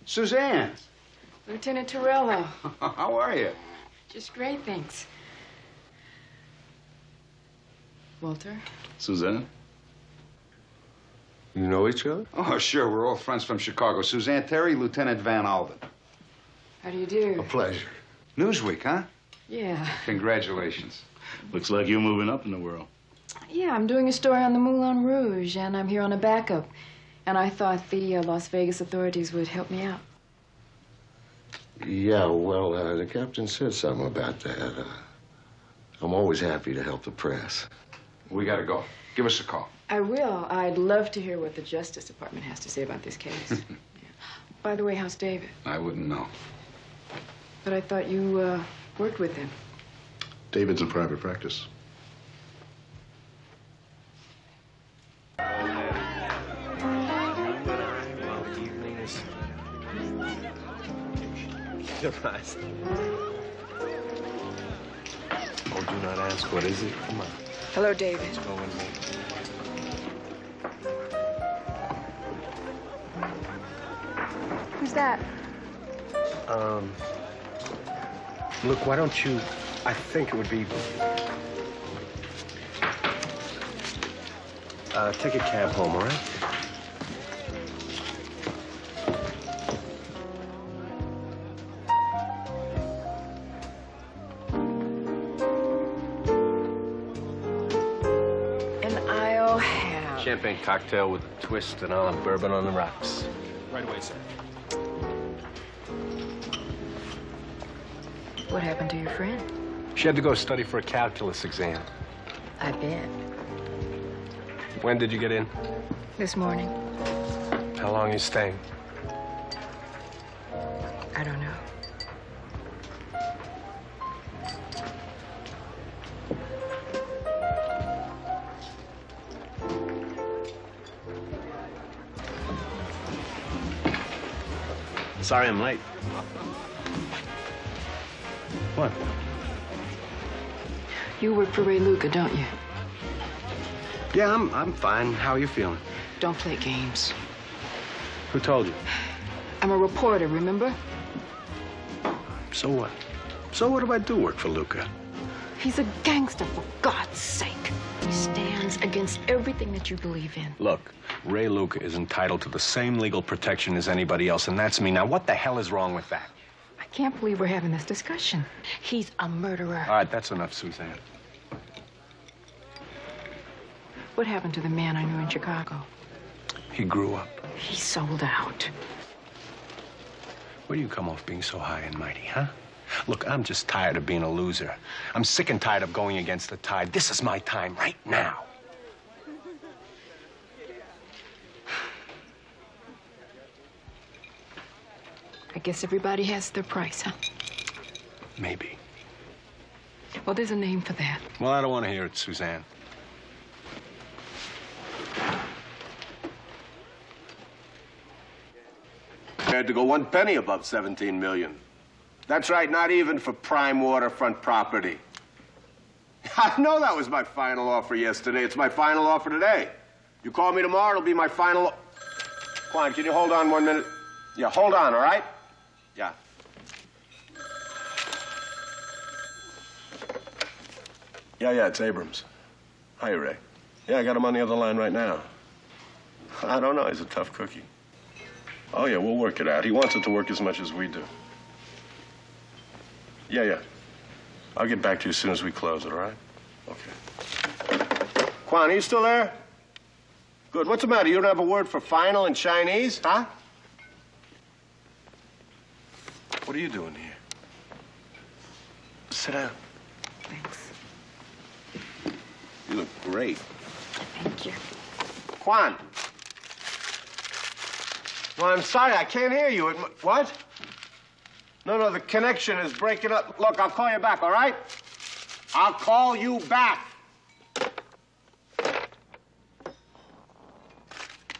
Suzanne. Lieutenant Torello. How are you? Just great, thanks. Walter? Suzanne? You know each other? Oh, sure. We're all friends from Chicago. Suzanne Terry, Lieutenant Van Alden. How do you do? A pleasure. Newsweek, huh? Yeah. Congratulations. Looks like you're moving up in the world. Yeah, I'm doing a story on the Moulin Rouge, and I'm here on a backup. And I thought the Las Vegas authorities would help me out. Yeah, well, the captain said something about that. I'm always happy to help the press. We gotta go. Give us a call. I will. I'd love to hear what the Justice Department has to say about this case. Yeah. By the way, how's David? I wouldn't know. But I thought you worked with him. David's in private practice. Oh, do not ask. What is it? Come on. Hello, David. Let's go with me. Who's that? Look, why don't you... I think it would be... take a cab home, all right? Champagne cocktail with a twist and I'll have bourbon on the rocks. Right away, sir. What happened to your friend? She had to go study for a calculus exam. I bet. When did you get in? This morning. How long are you staying? I don't know. Sorry I'm late. What? You work for Ray Luca, don't you? Yeah, I'm fine. How are you feeling? Don't play games. Who told you? I'm a reporter, remember? So what? So what if I do work for Luca? He's a gangster, for God's sake. He stands against everything that you believe in. Look, Ray Luca is entitled to the same legal protection as anybody else, and that's me. Now, what the hell is wrong with that? I can't believe we're having this discussion. He's a murderer. All right, that's enough, Suzanne. What happened to the man I knew in Chicago? He grew up. He sold out. Where do you come off being so high and mighty, huh? Look, I'm just tired of being a loser. I'm sick and tired of going against the tide. This is my time right now. I guess everybody has their price, huh? Maybe. Well, there's a name for that. Well, I don't want to hear it, Suzanne. Had to go one penny above 17 million. That's right, not even for prime waterfront property. I know that was my final offer yesterday. It's my final offer today. You call me tomorrow, it'll be my final... Quan, can you hold on 1 minute? Yeah, hold on, all right? Yeah. Yeah, it's Abrams. Hi, Ray. Yeah, I got him on the other line right now. I don't know, he's a tough cookie. Oh, yeah, we'll work it out. He wants it to work as much as we do. Yeah. I'll get back to you as soon as we close it, all right? Okay. Quan, are you still there? Good. What's the matter? You don't have a word for final in Chinese, huh? What are you doing here? Sit down. Thanks. You look great. Thank you. Quan. Well, I'm sorry, I can't hear you. What? No, the connection is breaking up. Look, I'll call you back, all right? I'll call you back.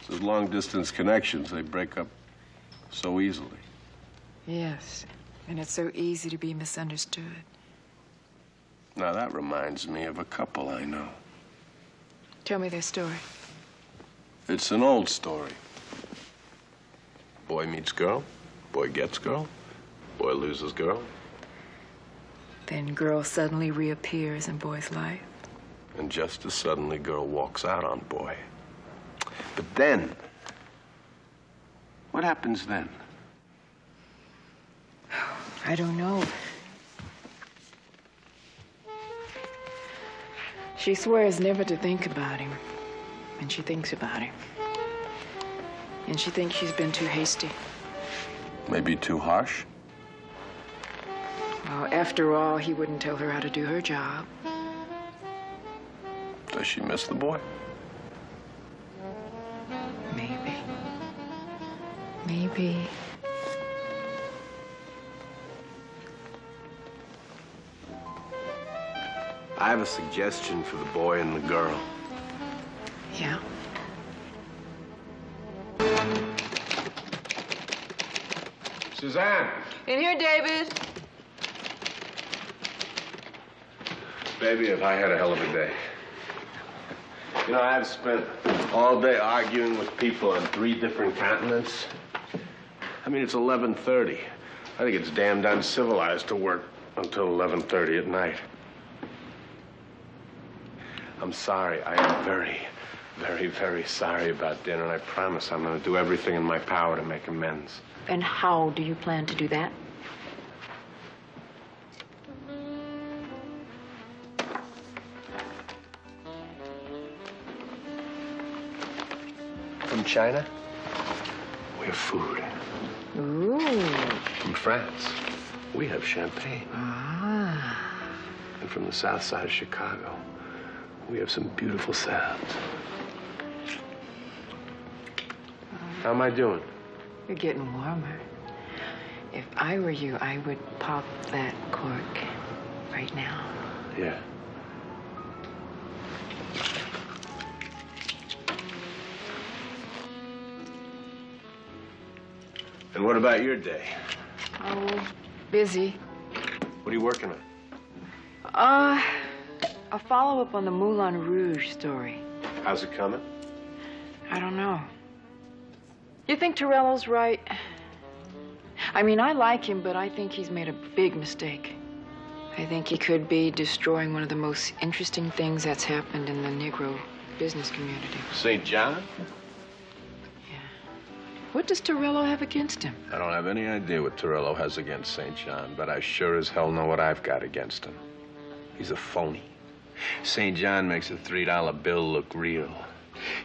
Those long-distance connections, they break up so easily. Yes, and it's so easy to be misunderstood. Now, that reminds me of a couple I know. Tell me their story. It's an old story. Boy meets girl, Boy gets girl, boy loses girl. Then girl suddenly reappears in boy's life. And just as suddenly, girl walks out on boy. But then, what happens then? I don't know. She swears never to think about him. And she thinks about him. And she thinks she's been too hasty. Maybe too harsh? Well, after all, he wouldn't tell her how to do her job. Does she miss the boy? Maybe. Maybe. I have a suggestion for the boy and the girl. Yeah? Suzanne! In here, David. Baby, have I had a hell of a day. You know, I've spent all day arguing with people on 3 different continents. I mean, it's 11:30. I think it's damned uncivilized to work until 11:30 at night. I'm sorry. I am very, very, very sorry about dinner, and I promise I'm going to do everything in my power to make amends. And how do you plan to do that? From China, we have food. Ooh. From France, we have champagne. Ah. And from the south side of Chicago, we have some beautiful sounds. How am I doing? You're getting warmer. If I were you, I would pop that cork right now. Yeah. And what about your day? Oh, busy. What are you working on? A follow-up on the Moulin Rouge story. How's it coming? I don't know. You think Torello's right? I mean, I like him, but I think he's made a big mistake. I think he could be destroying one of the most interesting things that's happened in the Negro business community. St. John? What does Torello have against him? I don't have any idea what Torello has against St. John, but I sure as hell know what I've got against him. He's a phony. St. John makes a $3 bill look real.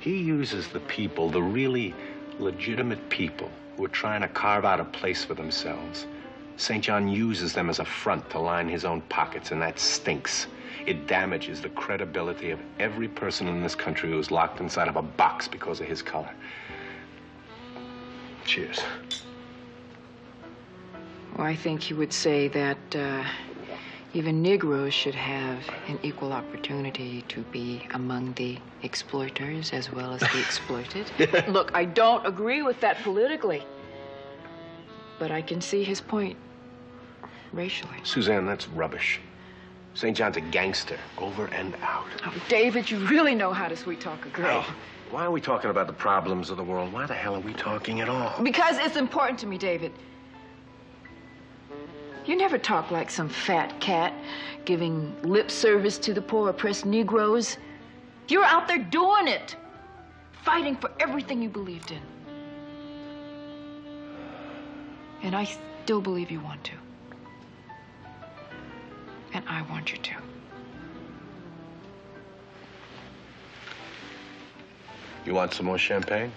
He uses the people, the really legitimate people who are trying to carve out a place for themselves. St. John uses them as a front to line his own pockets, and that stinks. It damages the credibility of every person in this country who is locked inside of a box because of his color. Cheers. Well, I think he would say that even Negroes should have an equal opportunity to be among the exploiters as well as the exploited. Look, I don't agree with that politically, but I can see his point racially. Suzanne, that's rubbish. St. John's a gangster, over and out. Oh, David, you really know how to sweet-talk a girl. Hey, why are we talking about the problems of the world? Why the hell are we talking at all? Because it's important to me, David. You never talk like some fat cat giving lip service to the poor oppressed Negroes. You're out there doing it, fighting for everything you believed in. And I still believe you want to. And I want you to. You want some more champagne?